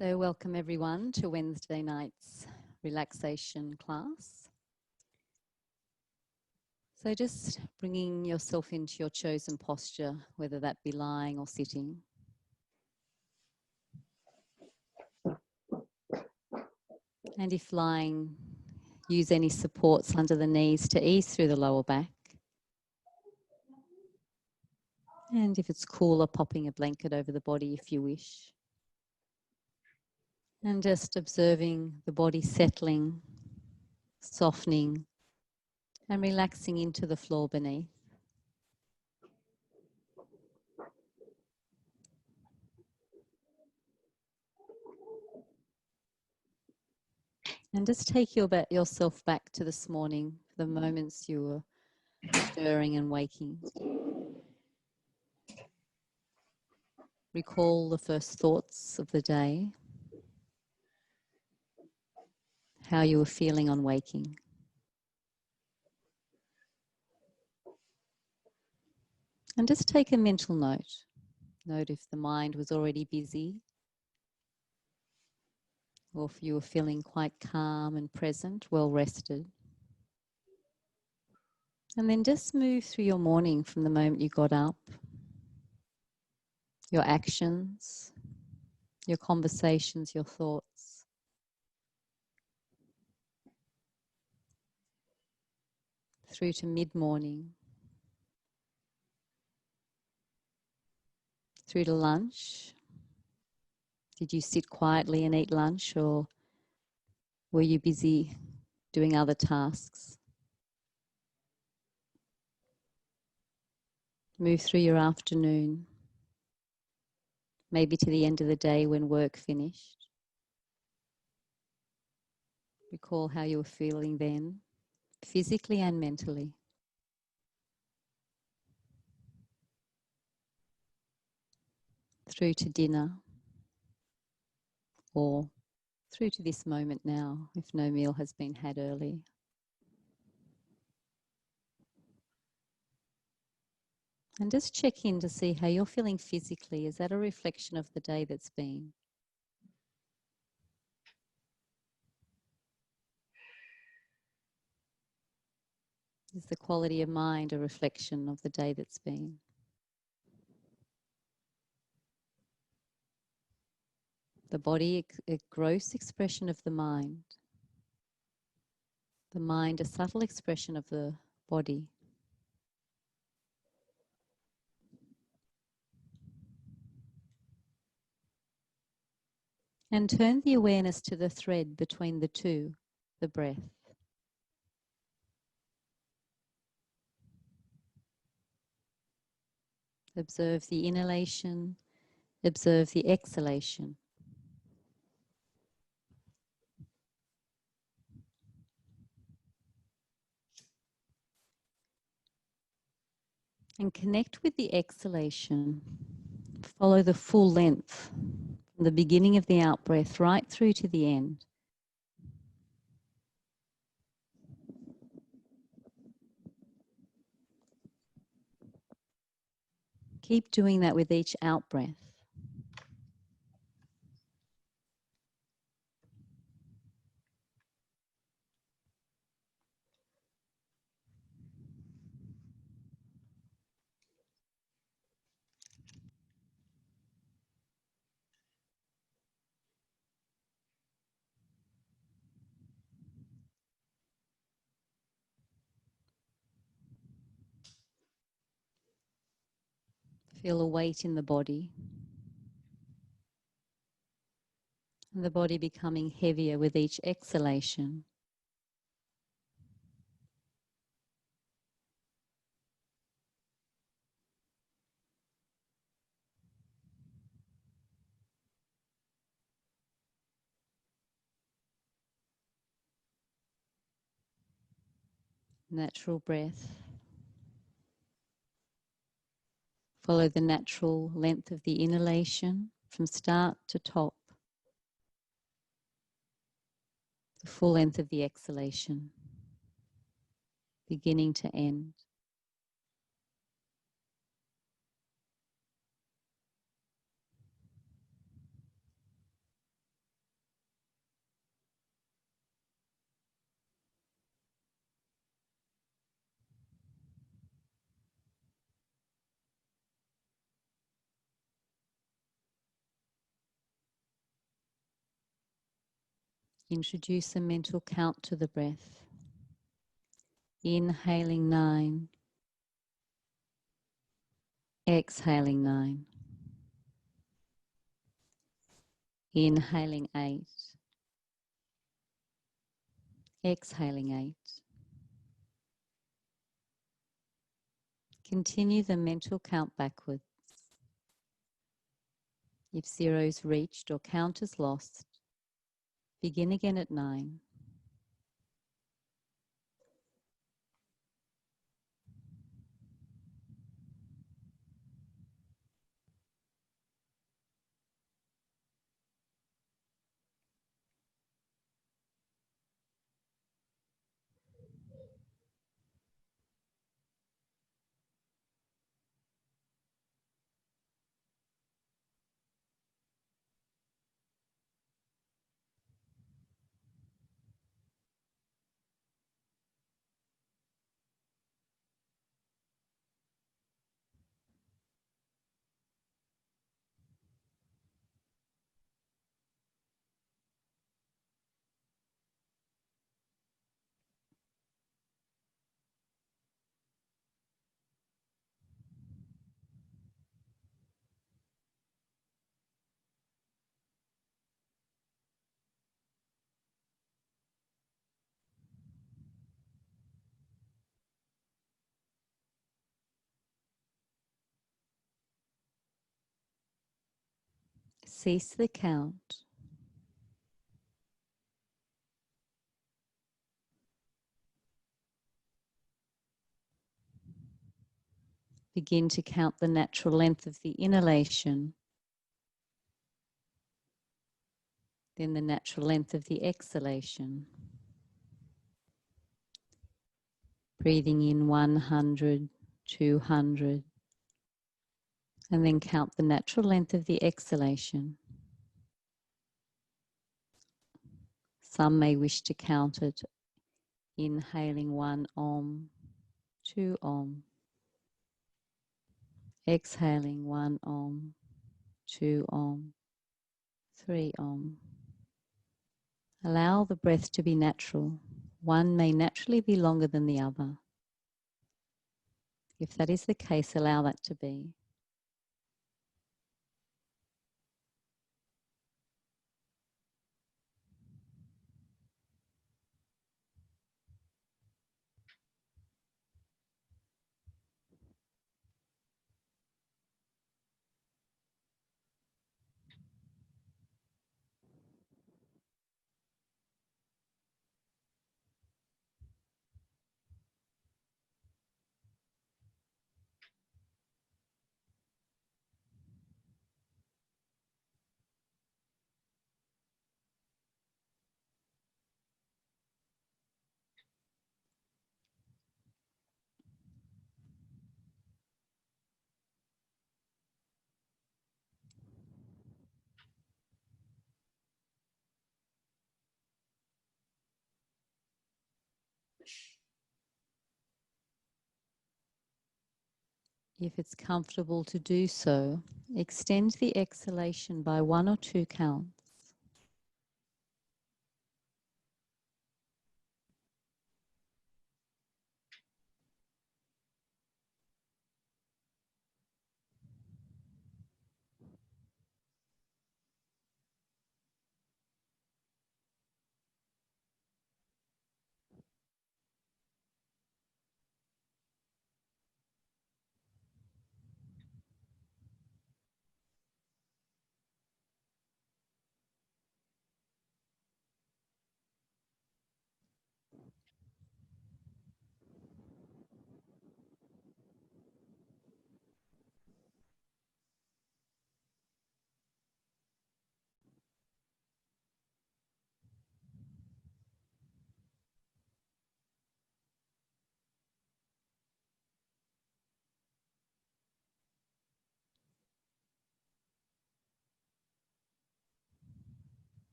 So welcome everyone to Wednesday night's relaxation class. So just bringing yourself into your chosen posture, whether that be lying or sitting. And if lying, use any supports under the knees to ease through the lower back. And if it's cooler, popping a blanket over the body if you wish. And just observing the body settling, softening, and relaxing into the floor beneath. And just take yourself back to this morning, the moments you were stirring and waking. Recall the first thoughts of the day, how you were feeling on waking. And just take a mental note. Note if the mind was already busy, or if you were feeling quite calm and present, well rested. And then just move through your morning from the moment you got up, your actions, your conversations, your thoughts. Through to mid-morning, through to lunch. Did you sit quietly and eat lunch, or were you busy doing other tasks? Move through your afternoon, maybe to the end of the day when work finished. Recall how you were feeling then, physically and mentally. Through to dinner, or through to this moment now, if no meal has been had early. And just check in to see how you're feeling physically. Is that a reflection of the day that's been? Is the quality of mind a reflection of the day that's been? The body, a gross expression of the mind. The mind, a subtle expression of the body. And turn the awareness to the thread between the two, the breath. Observe the inhalation, observe the exhalation. And connect with the exhalation. Follow the full length, from the beginning of the out-breath right through to the end. Keep doing that with each out-breath. Feel a weight in the body. And the body becoming heavier with each exhalation. Natural breath. Follow the natural length of the inhalation from start to top. The full length of the exhalation, beginning to end. Introduce a mental count to the breath. Inhaling 9, exhaling 9. Inhaling 8, exhaling 8. Continue the mental count backwards. If 0 is reached or count is lost, begin again at 9. Cease the count. Begin to count the natural length of the inhalation, then the natural length of the exhalation. Breathing in 100, 200, and then count the natural length of the exhalation. Some may wish to count it, inhaling 1 Om, 2 Om, exhaling 1 Om, 2 Om, 3 Om. Allow the breath to be natural. One may naturally be longer than the other. If that is the case, allow that to be. If it's comfortable to do so, extend the exhalation by 1 or 2 counts.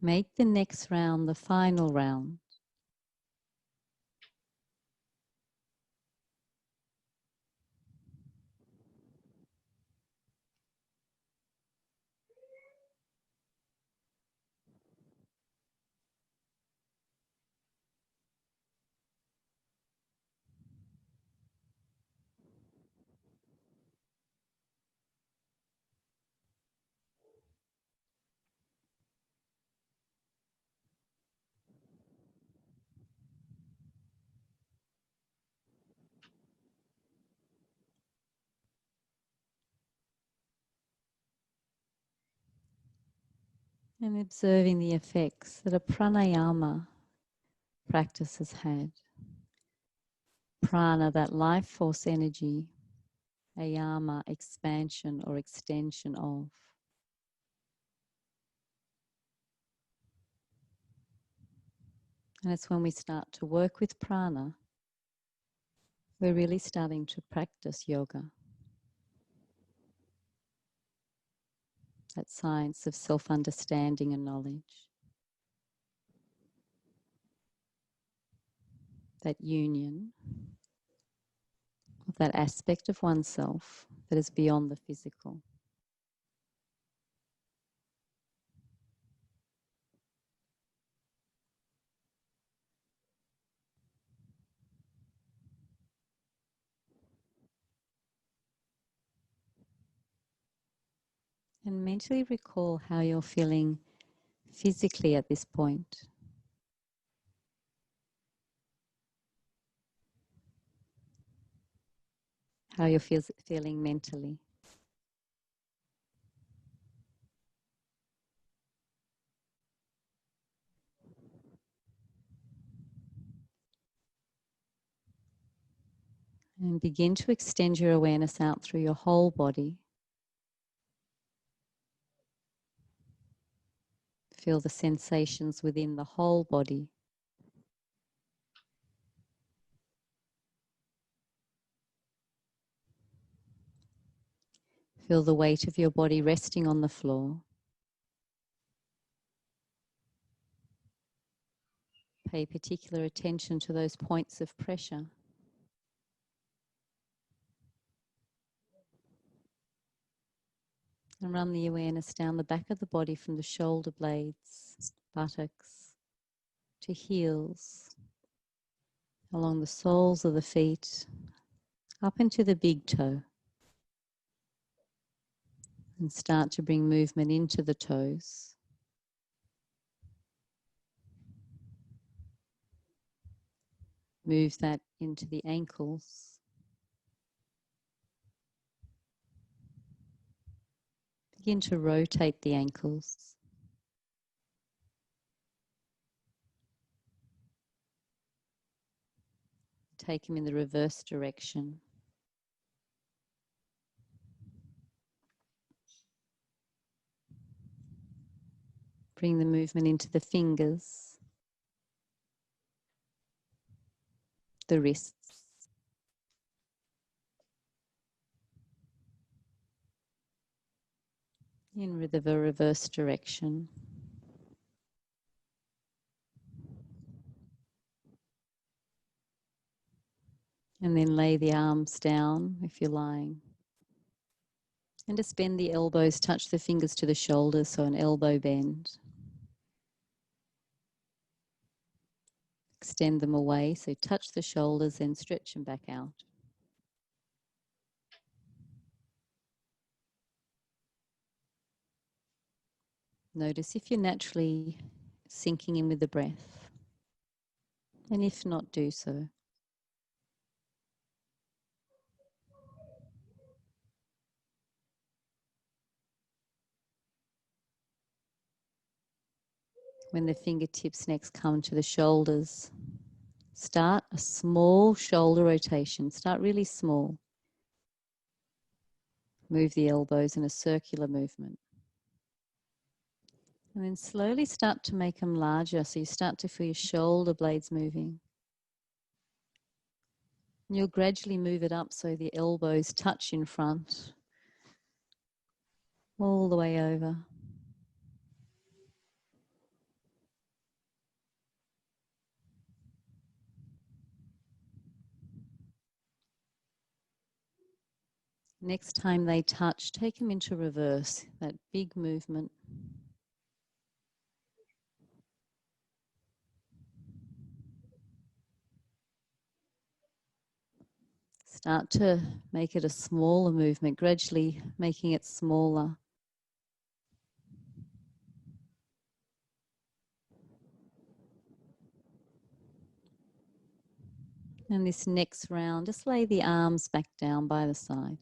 Make the next round the final round. And observing the effects that a pranayama practice has had. Prana, that life force energy. Ayama, expansion or extension of. And it's when we start to work with prana, we're really starting to practice yoga. That science of self-understanding and knowledge. That union of that aspect of oneself that is beyond the physical. And mentally recall how you're feeling physically at this point. How you're feeling mentally. And begin to extend your awareness out through your whole body. Feel the sensations within the whole body. Feel the weight of your body resting on the floor. Pay particular attention to those points of pressure. And run the awareness down the back of the body from the shoulder blades, buttocks, to heels, along the soles of the feet, up into the big toe. And start to bring movement into the toes. Move that into the ankles. Begin to rotate the ankles. Take them in the reverse direction. Bring the movement into the fingers, the wrists. In the reverse direction. And then lay the arms down if you're lying. And just bend the elbows, touch the fingers to the shoulders, so an elbow bend. Extend them away, so touch the shoulders and stretch them back out. Notice if you're naturally sinking in with the breath. And if not, do so. When the fingertips next come to the shoulders, start a small shoulder rotation. Start really small. Move the elbows in a circular movement. And then slowly start to make them larger, so you start to feel your shoulder blades moving. And you'll gradually move it up so the elbows touch in front, all the way over. Next time they touch, take them into reverse, that big movement. Start to make it a smaller movement, gradually making it smaller. And this next round, just lay the arms back down by the side.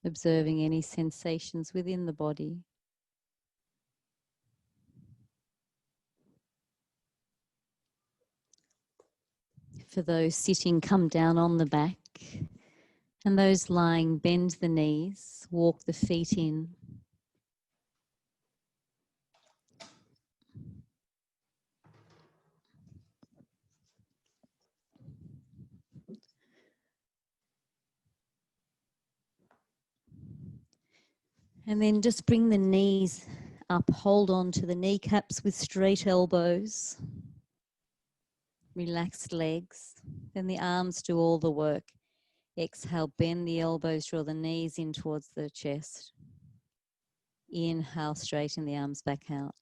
observing any sensations within the body. For those sitting, come down on the back. And those lying, bend the knees, walk the feet in. And then just bring the knees up, hold on to the kneecaps with straight elbows, relaxed legs. Then the arms do all the work. Exhale, bend the elbows, draw the knees in towards the chest. Inhale, straighten the arms back out.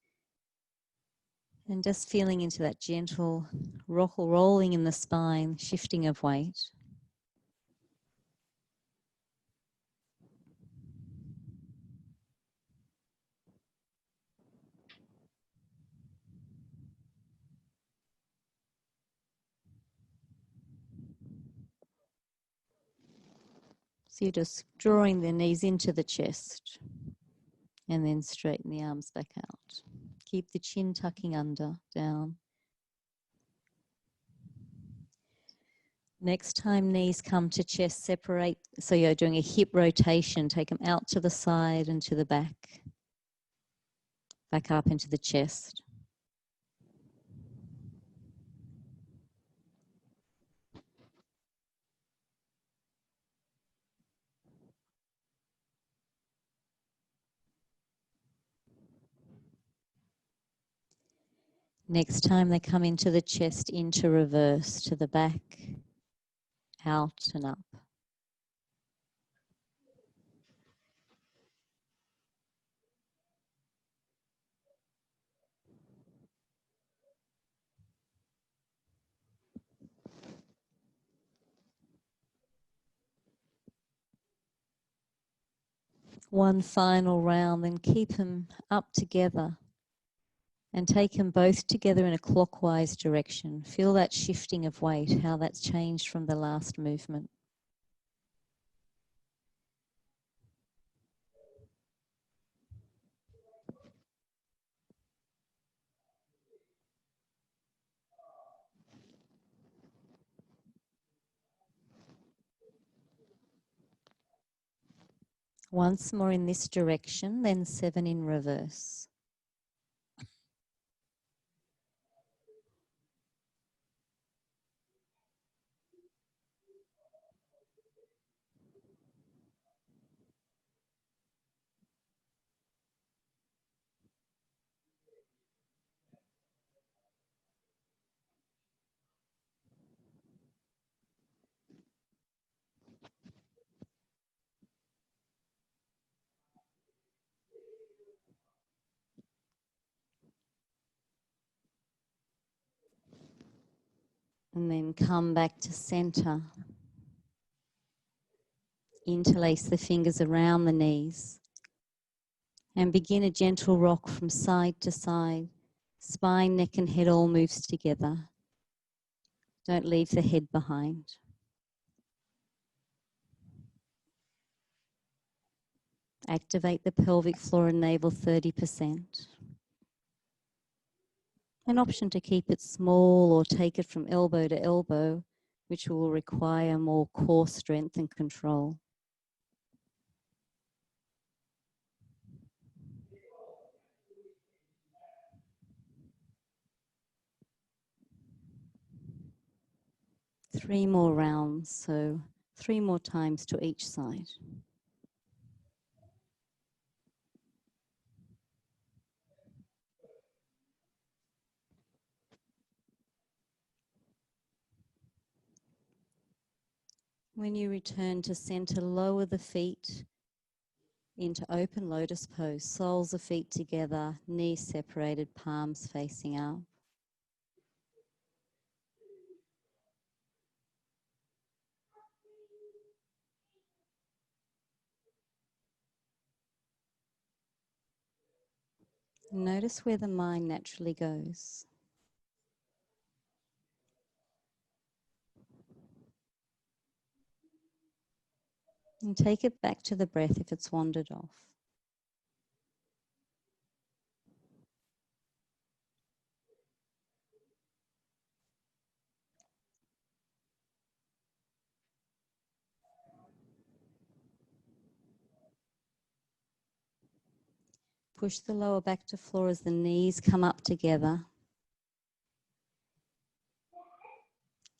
And just feeling into that gentle rolling in the spine, shifting of weight. So you're just drawing the knees into the chest and then straighten the arms back out. Keep the chin tucking under, down. Next time knees come to chest, separate. So you're doing a hip rotation. Take them out to the side and to the back. Back up into the chest. Next time they come into the chest, into reverse, to the back, out and up. One final round, then keep them up together and take them both together in a clockwise direction. Feel that shifting of weight, how that's changed from the last movement. Once more in this direction, then 7 in reverse. And then come back to center. Interlace the fingers around the knees. And begin a gentle rock from side to side. Spine, neck and head all moves together. Don't leave the head behind. Activate the pelvic floor and navel 30%. An option to keep it small or take it from elbow to elbow, which will require more core strength and control. Three more rounds, so 3 more times to each side. When you return to center, lower the feet into open lotus pose. Soles of feet together, knees separated, palms facing up. Notice where the mind naturally goes. And take it back to the breath if it's wandered off. Push the lower back to floor as the knees come up together.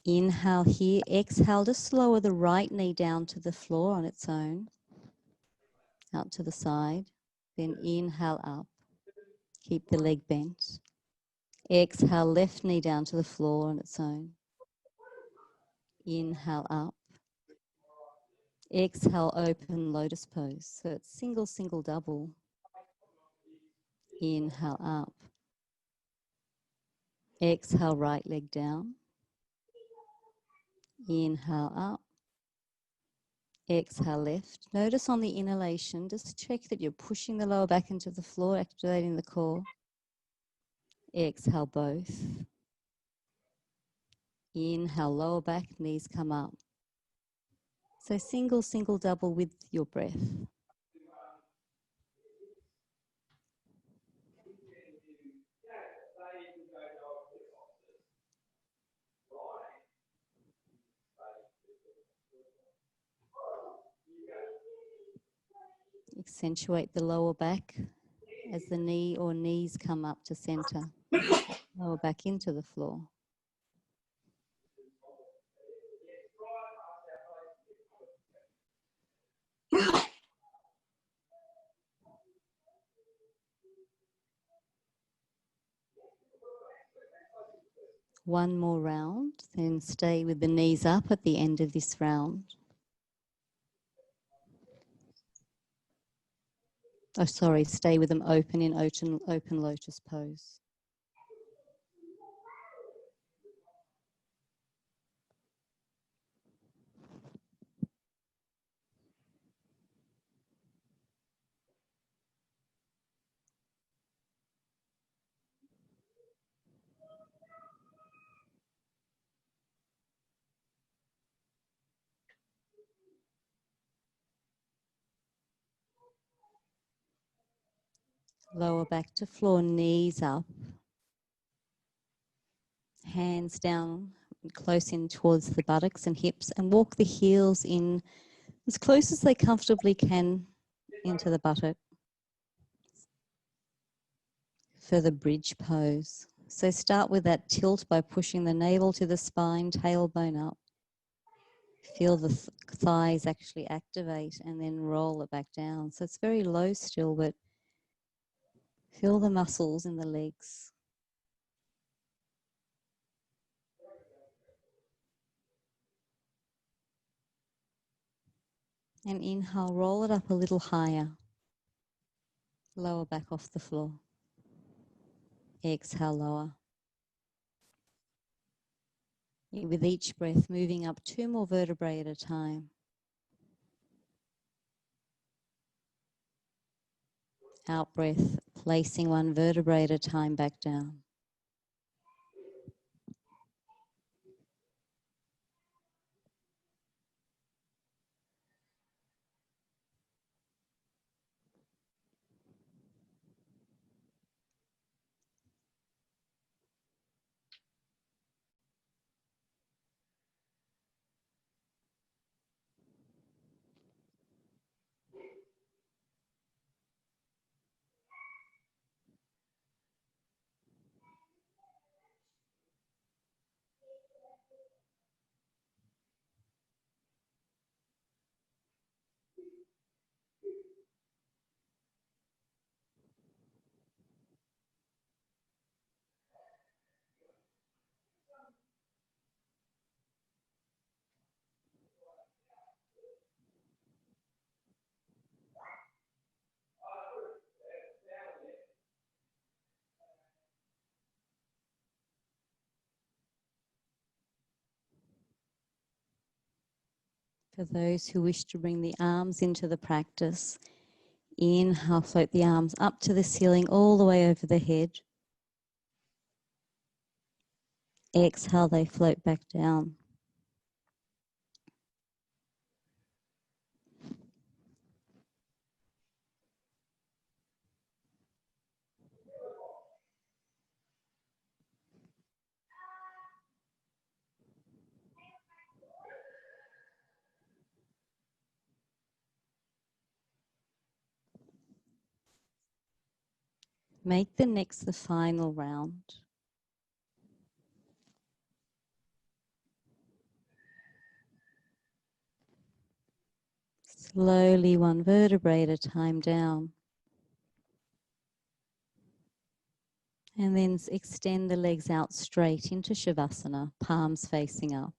Inhale here, exhale, just lower the right knee down to the floor on its own, out to the side. Then inhale up, keep the leg bent. Exhale, left knee down to the floor on its own. Inhale up. Exhale, open lotus pose. So it's single, single, double. Inhale up. Exhale, right leg down. Inhale up. Exhale, left. Notice on the inhalation, just check that you're pushing the lower back into the floor, activating the core. Exhale, both. Inhale, lower back, knees come up. So single, single, double with your breath. Accentuate the lower back as the knee or knees come up to center. Lower back into the floor. One more round, then stay with the knees up at the end of this round. Oh, sorry, stay with them open in open lotus pose. Lower back to floor, knees up. Hands down, close in towards the buttocks and hips, and walk the heels in as close as they comfortably can into the buttock for the bridge pose. So start with that tilt by pushing the navel to the spine, tailbone up. Feel the thighs actually activate and then roll it back down. So it's very low still, but feel the muscles in the legs. And inhale, roll it up a little higher. Lower back off the floor. Exhale, lower. With each breath, moving up 2 more vertebrae at a time. Out breath, placing 1 vertebrae at a time back down. For those who wish to bring the arms into the practice, inhale, float the arms up to the ceiling, all the way over the head. Exhale, they float back down. Make the next the final round. Slowly, one vertebrae at a time down. And then extend the legs out straight into Shavasana, palms facing up.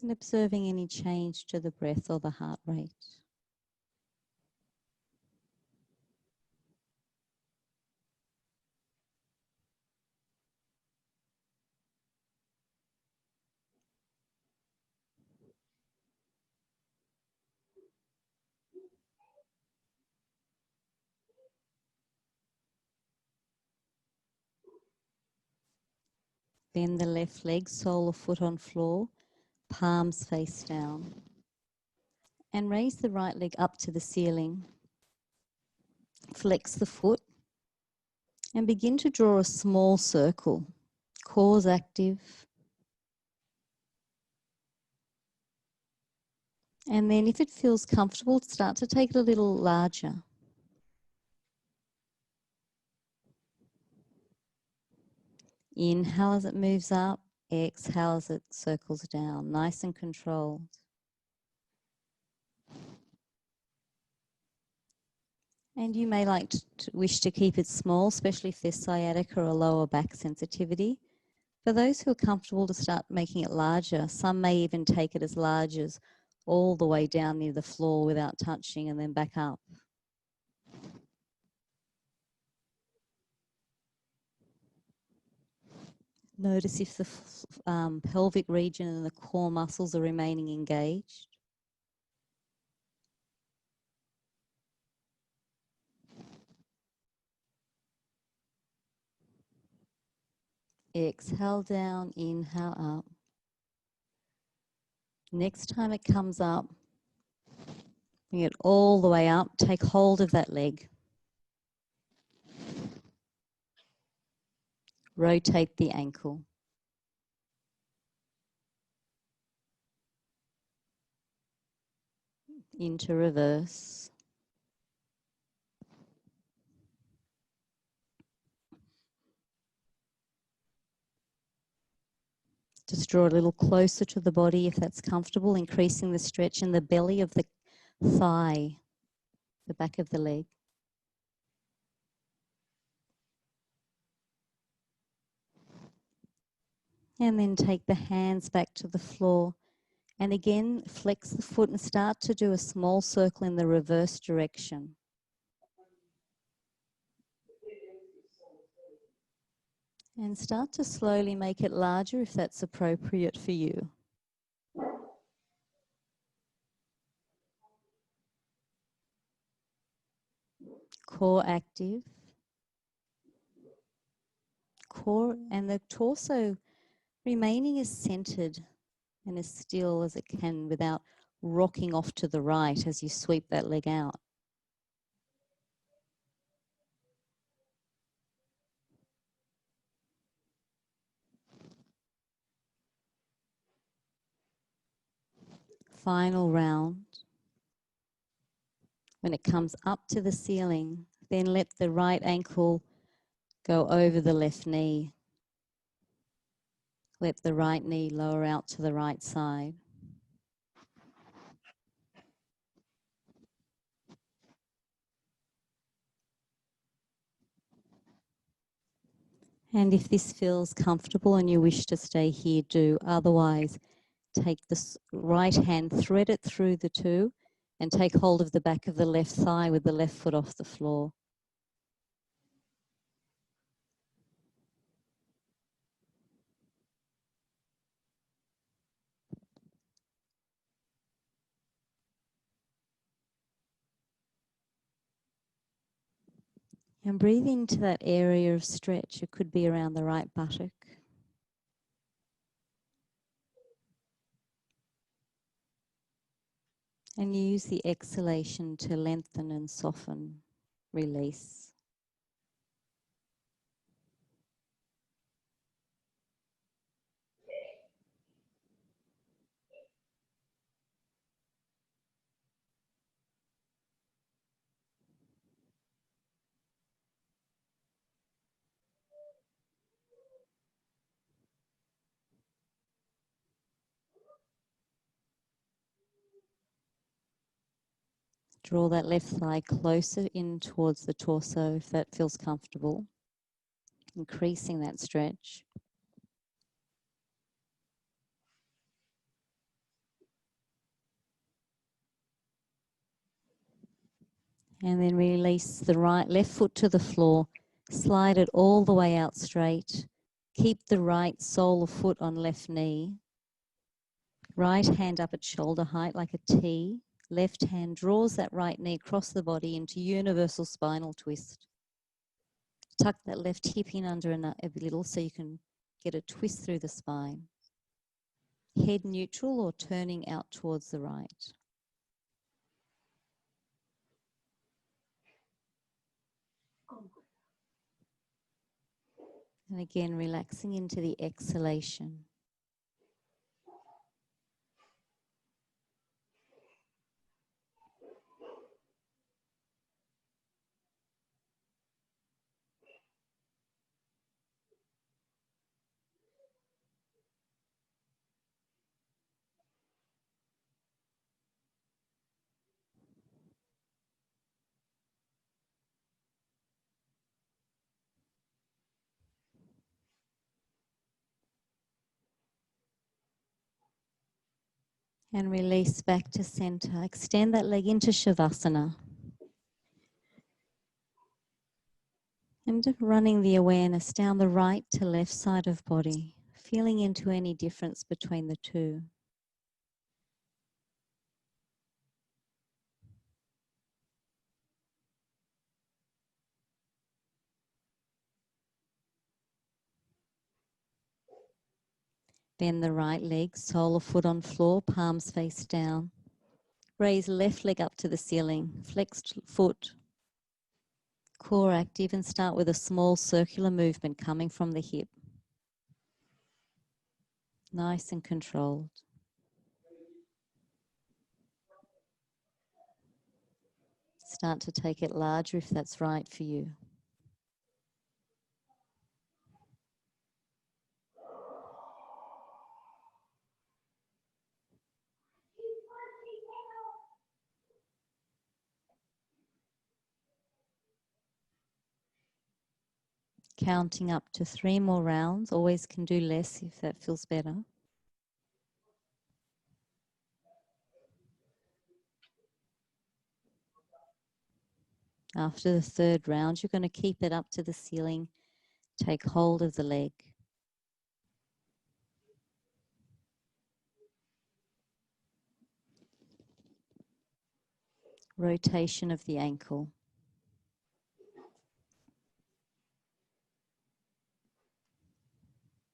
And observing any change to the breath or the heart rate. Bend the left leg, sole of foot on floor, palms face down. And raise the right leg up to the ceiling. Flex the foot and begin to draw a small circle. Core's active. And then if it feels comfortable, start to take it a little larger. Inhale as it moves up, exhale as it circles down, nice and controlled. And you may like to wish to keep it small, especially if there's sciatica or lower back sensitivity. For those who are comfortable to start making it larger, some may even take it as large as all the way down near the floor without touching and then back up. Notice if the pelvic region and the core muscles are remaining engaged. Exhale down, inhale up. Next time it comes up, bring it all the way up, take hold of that leg. Rotate the ankle. Into reverse. Just draw a little closer to the body if that's comfortable, increasing the stretch in the belly of the thigh, the back of the leg. And then take the hands back to the floor. And again, flex the foot and start to do a small circle in the reverse direction. And start to slowly make it larger if that's appropriate for you. Core active. Core and the torso remaining as centered and as still as it can without rocking off to the right as you sweep that leg out. Final round. When it comes up to the ceiling, then let the right ankle go over the left knee. Let the right knee lower out to the right side. And if this feels comfortable and you wish to stay here, do. Otherwise, take the right hand, thread it through the two, and take hold of the back of the left thigh with the left foot off the floor. And breathe into that area of stretch. It could be around the right buttock. And use the exhalation to lengthen and soften, release. Draw that left thigh closer in towards the torso if that feels comfortable, increasing that stretch. And then release the left foot to the floor, slide it all the way out straight. Keep the right sole of foot on left knee. Right hand up at shoulder height like a T. Left hand draws that right knee across the body into universal spinal twist. Tuck that left hip in under a little so you can get a twist through the spine. Head neutral or turning out towards the right. And again, relaxing into the exhalation. And release back to center. Extend that leg into Shavasana. And running the awareness down the right to left side of body, feeling into any difference between the two. Bend the right leg, sole of foot on floor, palms face down. Raise left leg up to the ceiling, flexed foot. Core active and start with a small circular movement coming from the hip. Nice and controlled. Start to take it larger if that's right for you. Counting up to 3 more rounds. Always can do less if that feels better. After the 3rd round, you're going to keep it up to the ceiling. Take hold of the leg. Rotation of the ankle.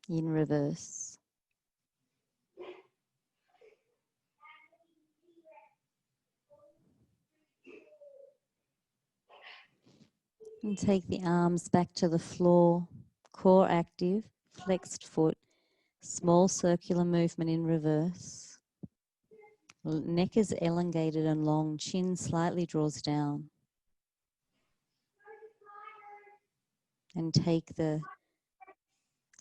In reverse. And take the arms back to the floor. Core active, flexed foot. Small circular movement in reverse. Neck is elongated and long. Chin slightly draws down. And take the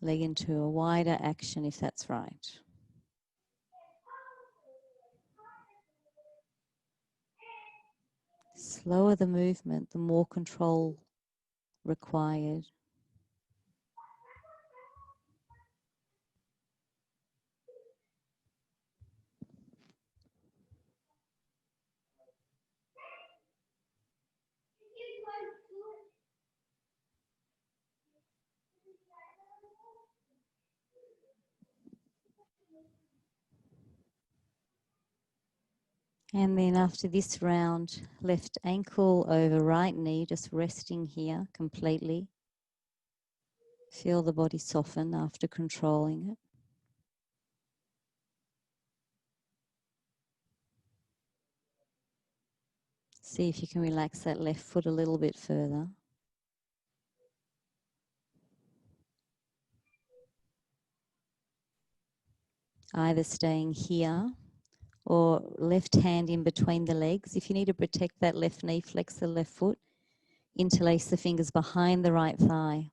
leg into a wider action if that's right. Slower the movement, the more control required. And then after this round, left ankle over right knee, just resting here completely. Feel the body soften after controlling it. See if you can relax that left foot a little bit further. Either staying here or left hand in between the legs. If you need to protect that left knee, flex the left foot. Interlace the fingers behind the right thigh.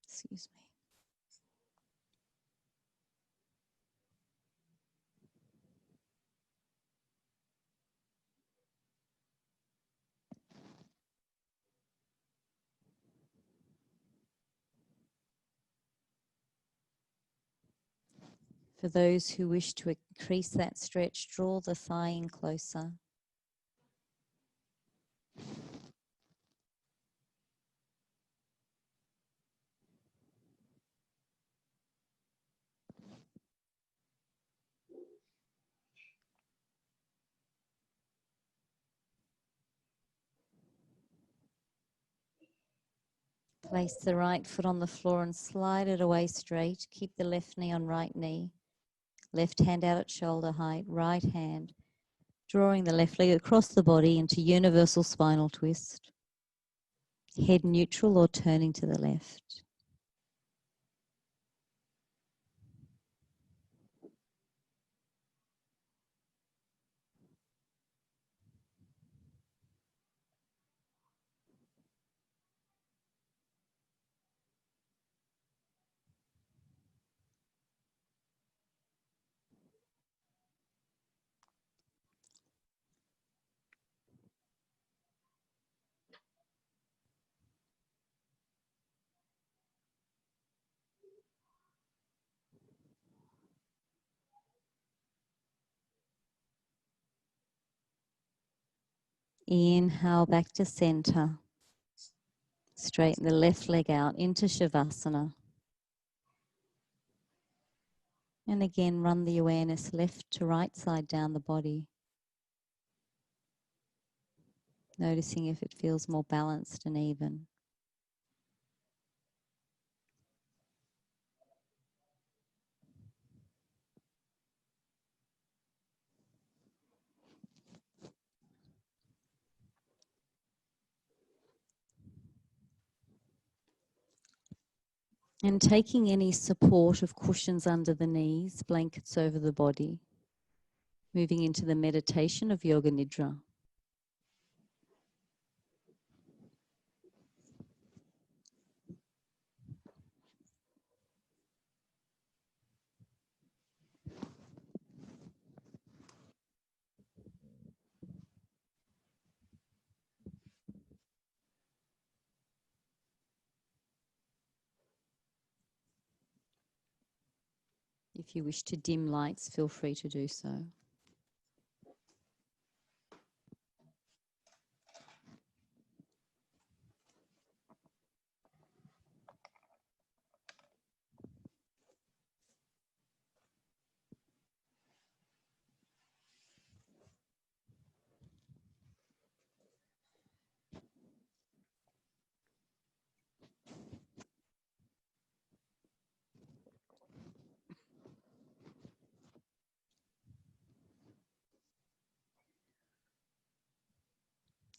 Excuse me. For those who wish to increase that stretch, draw the thigh in closer. Place the right foot on the floor and slide it away straight. Keep the left knee on right knee. Left hand out at shoulder height. Right hand drawing the left leg across the body into universal spinal twist. Head neutral or turning to the left. Inhale back to center. Straighten the left leg out into Shavasana. And again, run the awareness left to right side down the body. Noticing if it feels more balanced and even. And taking any support of cushions under the knees, blankets over the body. Moving into the meditation of Yoga Nidra. If you wish to dim lights, feel free to do so.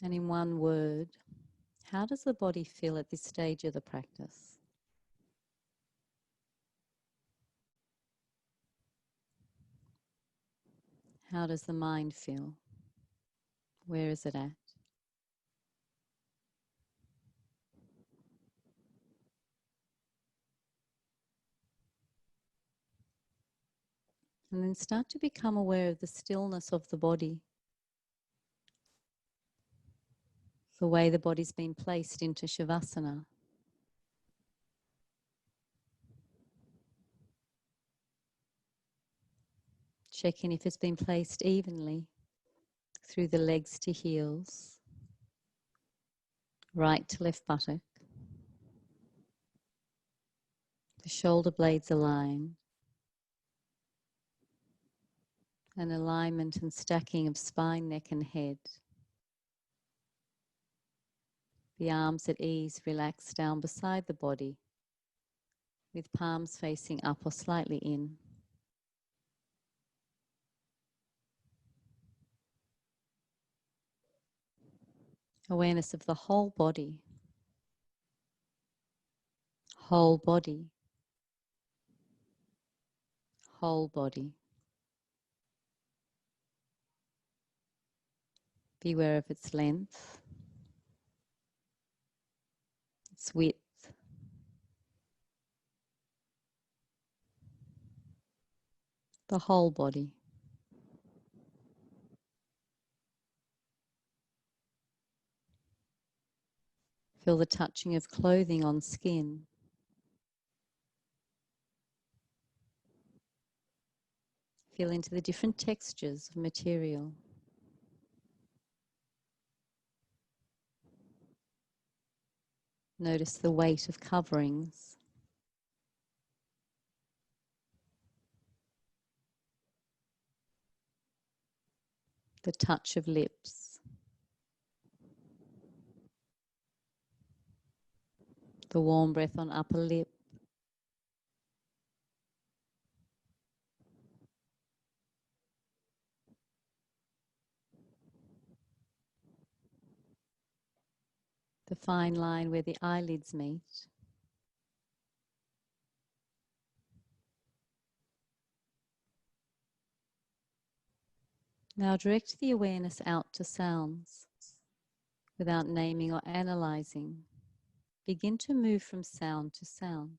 And in one word, how does the body feel at this stage of the practice? How does the mind feel? Where is it at? And then start to become aware of the stillness of the body. The way the body's been placed into Shavasana. Check in if it's been placed evenly through the legs to heels, right to left buttock, the shoulder blades aligned, and alignment and stacking of spine, neck and head. The arms at ease relax down beside the body with palms facing up or slightly in. Awareness of the whole body. Whole body. Whole body. Be aware of its length, its width, the whole body. Feel the touching of clothing on skin. Feel into the different textures of material. Notice the weight of coverings. The touch of lips. The warm breath on upper lip. The fine line where the eyelids meet. Now direct the awareness out to sounds without naming or analyzing. Begin to move from sound to sound.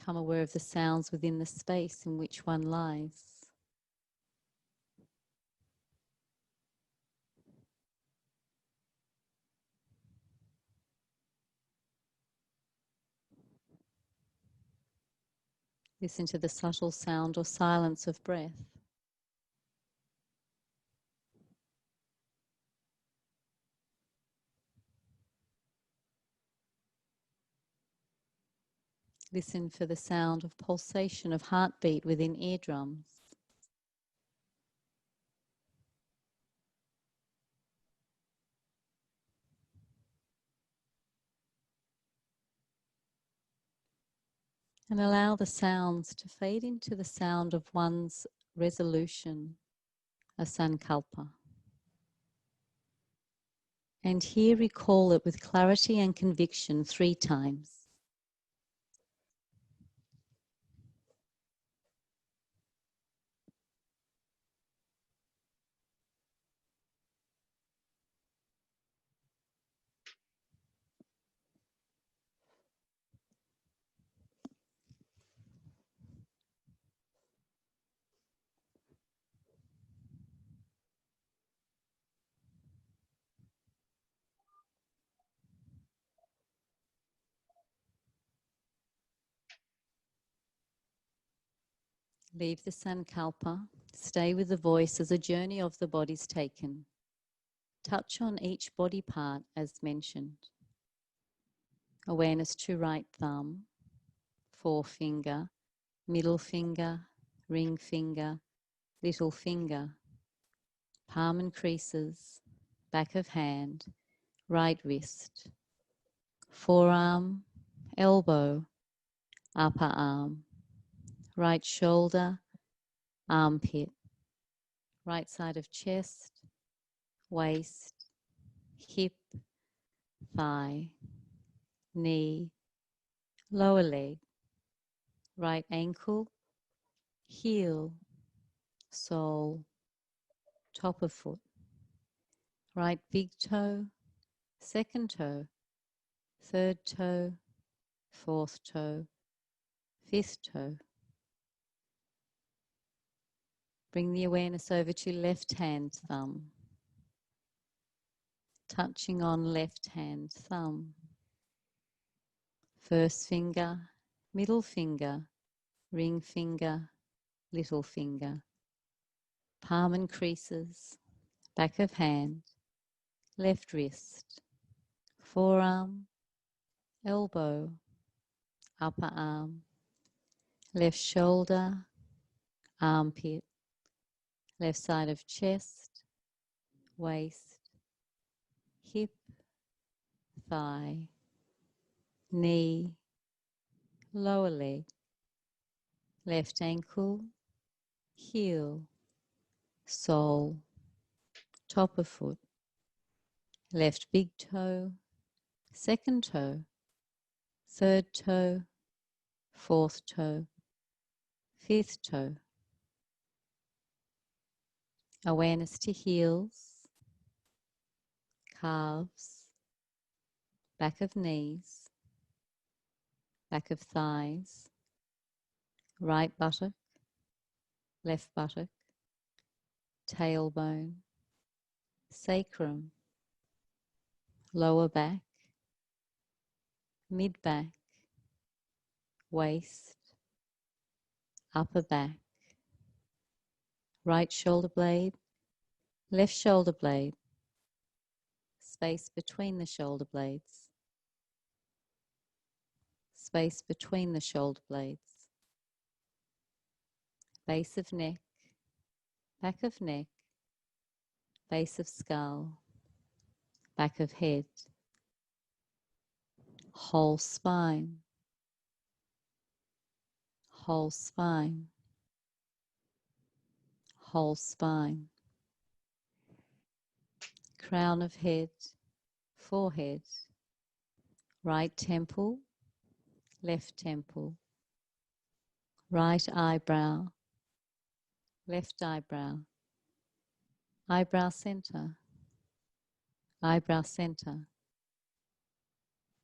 Become aware of the sounds within the space in which one lies. Listen to the subtle sound or silence of breath. Listen for the sound of pulsation of heartbeat within eardrums. And allow the sounds to fade into the sound of one's resolution, a sankalpa. And here recall it with clarity and conviction 3 times. Leave the sankalpa, stay with the voice as a journey of the body's taken. Touch on each body part as mentioned. Awareness to right thumb, forefinger, middle finger, ring finger, little finger, palm and creases, back of hand, right wrist, forearm, elbow, upper arm, right shoulder, armpit, right side of chest, waist, hip, thigh, knee, lower leg, right ankle, heel, sole, top of foot, right big toe, second toe, third toe, fourth toe, fifth toe. Bring the awareness over to left hand thumb, touching on left hand thumb, first finger, middle finger, ring finger, little finger, palm and creases, back of hand, left wrist, forearm, elbow, upper arm, left shoulder, armpit, left side of chest, waist, hip, thigh, knee, lower leg, left ankle, heel, sole, top of foot, left big toe, second toe, third toe, fourth toe, fifth toe. Awareness to heels, calves, back of knees, back of thighs, right buttock, left buttock, tailbone, sacrum, lower back, mid back, waist, upper back, right shoulder blade, left shoulder blade, space between the shoulder blades, space between the shoulder blades, base of neck, back of neck, base of skull, back of head, whole spine, whole spine, whole spine, crown of head, forehead, right temple, left temple, right eyebrow, left eyebrow, eyebrow center, eyebrow center,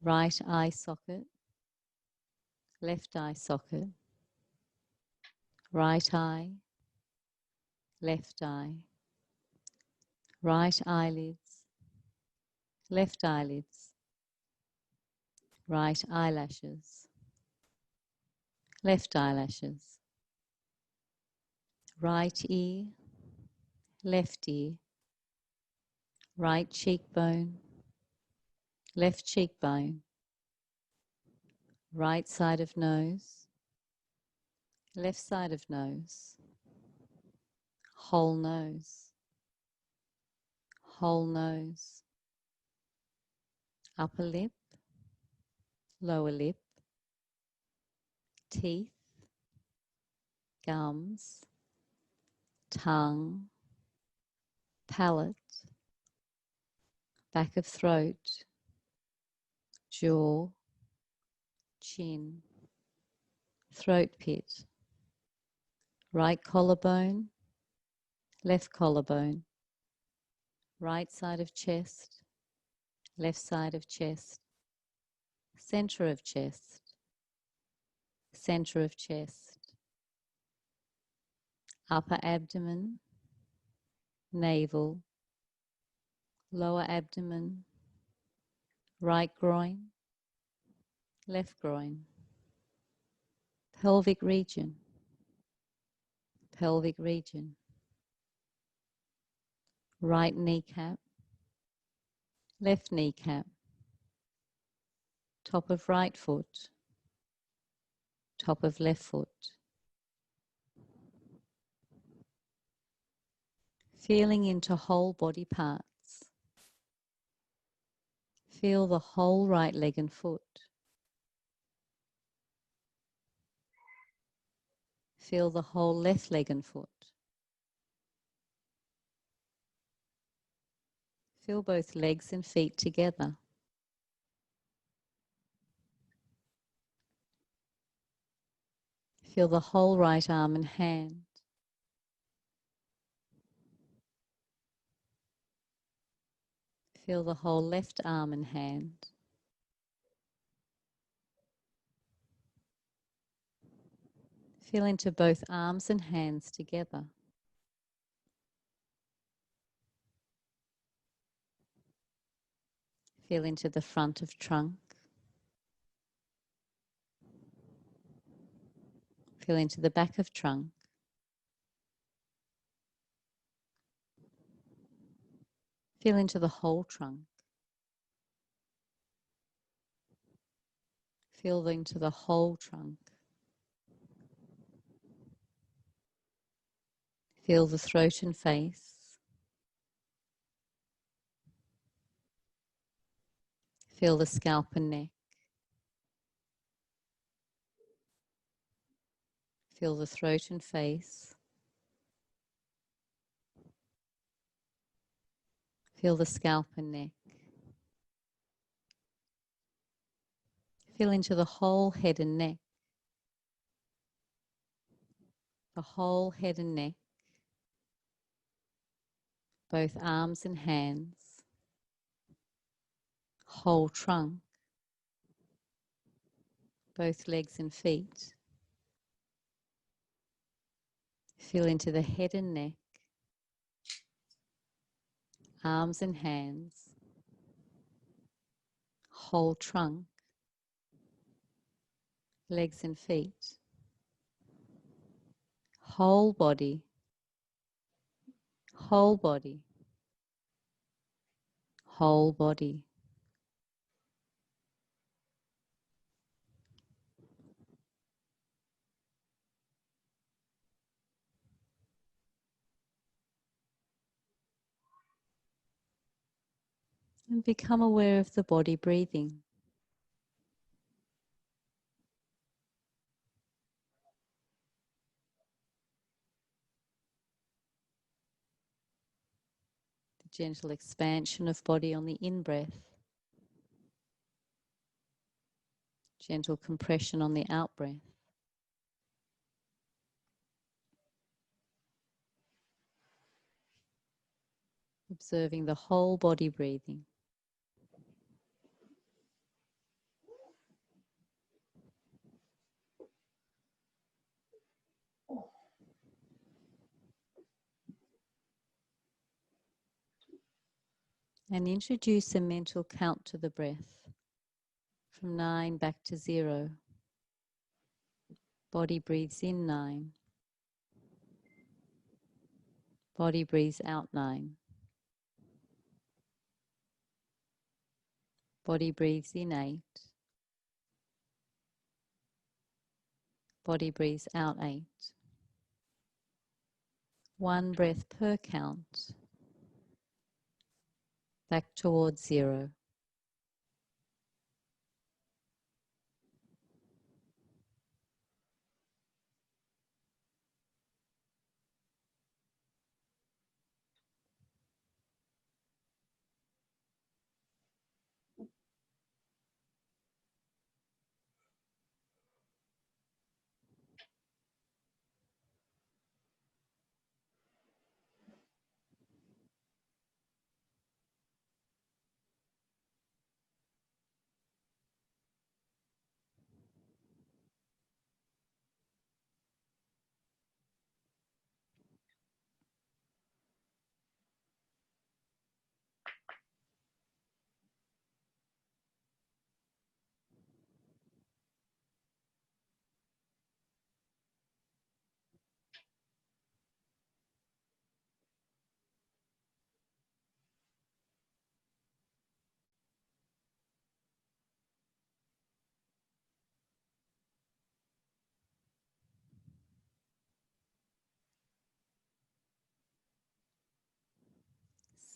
right eye socket, left eye socket, right eye, left eye, right eyelids, left eyelids, right eyelashes, left eyelashes, right ear, left ear, right cheekbone, left cheekbone, right side of nose, left side of nose, whole nose, whole nose, upper lip, lower lip, teeth, gums, tongue, palate, back of throat, jaw, chin, throat pit, right collarbone, left collarbone, right side of chest, left side of chest, center of chest, center of chest, upper abdomen, navel, lower abdomen, right groin, left groin, pelvic region, pelvic region, right kneecap, left kneecap, top of right foot, top of left foot. Feeling into whole body parts. Feel the whole right leg and foot. Feel the whole left leg and foot. Feel both legs and feet together. Feel the whole right arm and hand. Feel the whole left arm and hand. Feel into both arms and hands together. Feel into the front of trunk. Feel into the back of trunk. Feel into the whole trunk. Feel into the whole trunk. Feel the throat and face. Feel the scalp and neck. Feel the throat and face. Feel the scalp and neck. Feel into the whole head and neck. The whole head and neck. Both arms and hands. Whole trunk. Both legs and feet. Feel into the head and neck, arms and hands, whole trunk, legs and feet, whole body, whole body, whole body. And become aware of the body breathing. The gentle expansion of body on the in-breath. Gentle compression on the out-breath. Observing the whole body breathing. And introduce a mental count to the breath. From 9 back to 0. Body breathes in 9. Body breathes out 9. Body breathes in 8. Body breathes out 8. One breath per count. Back towards 0.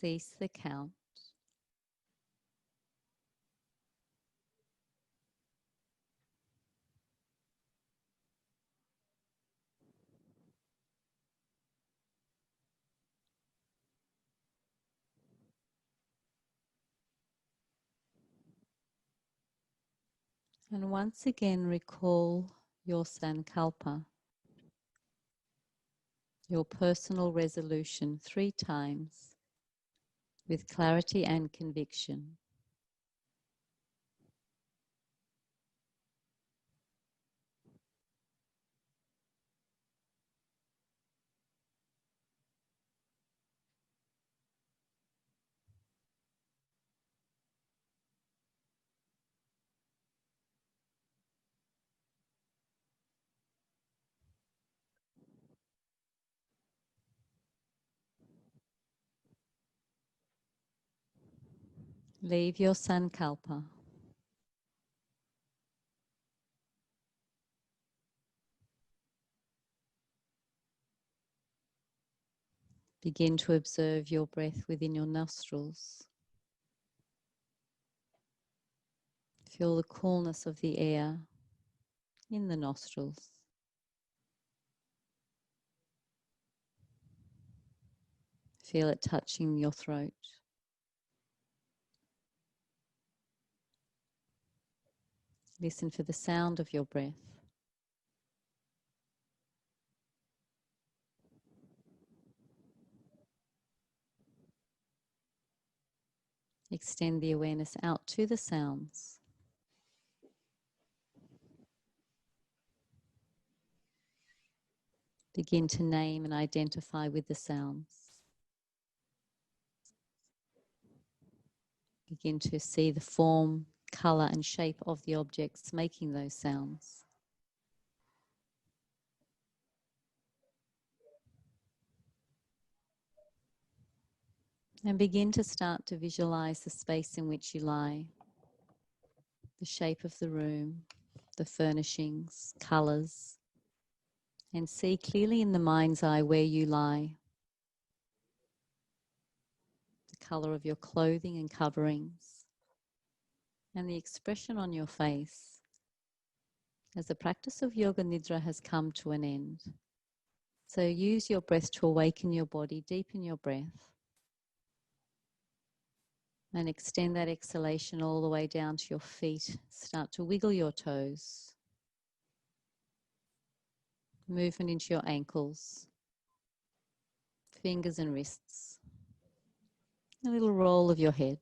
Cease the count. And once again recall your sankalpa, your personal resolution 3 times with clarity and conviction. Leave your sankalpa. Begin to observe your breath within your nostrils. Feel the coolness of the air in the nostrils. Feel it touching your throat. Listen for the sound of your breath. Extend the awareness out to the sounds. Begin to name and identify with the sounds. Begin to see the form, colour and shape of the objects making those sounds. And begin to start to visualise the space in which you lie, the shape of the room, the furnishings, colours, and see clearly in the mind's eye where you lie. The colour of your clothing and coverings, and the expression on your face as the practice of Yoga Nidra has come to an end. So use your breath to awaken your body, deepen your breath, and extend that exhalation all the way down to your feet. Start to wiggle your toes. Movement into your ankles, fingers and wrists. A little roll of your head.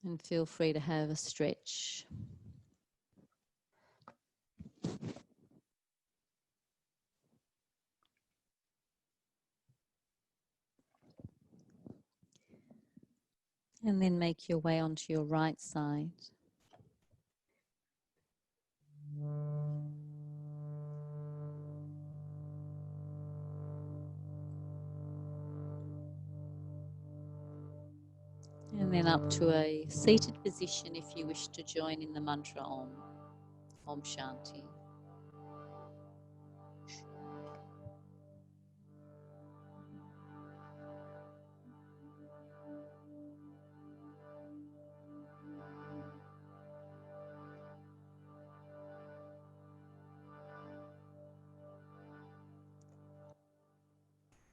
And feel free to have a stretch. And then make your way onto your right side. And then up to a seated position if you wish to join in the mantra Om. Om Shanti.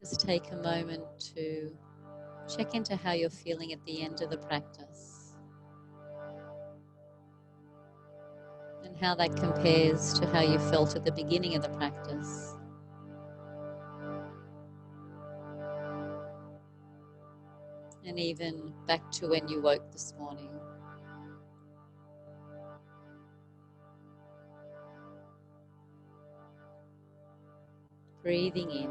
Just take a moment to check into how you're feeling at the end of the practice and how that compares to how you felt at the beginning of the practice. And even back to when you woke this morning. Breathing in.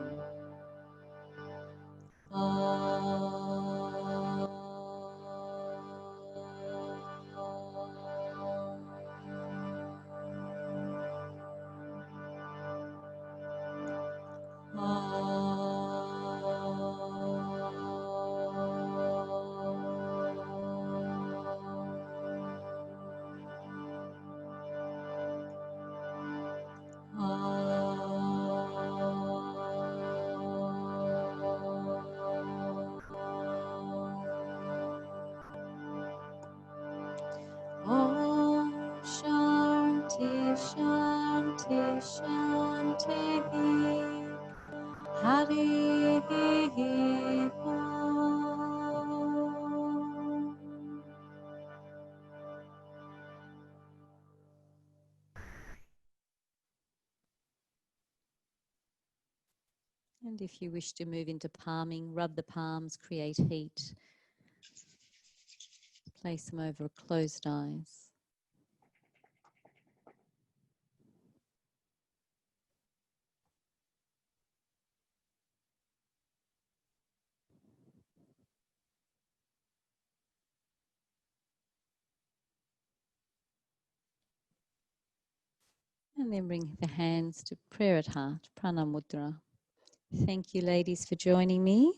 Om Shanti Shanti Shanti Hari Om. And if you wish to move into palming, rub the palms, create heat. Place them over closed eyes. And then bring the hands to prayer at heart, Pranamudra. Thank you, ladies, for joining me.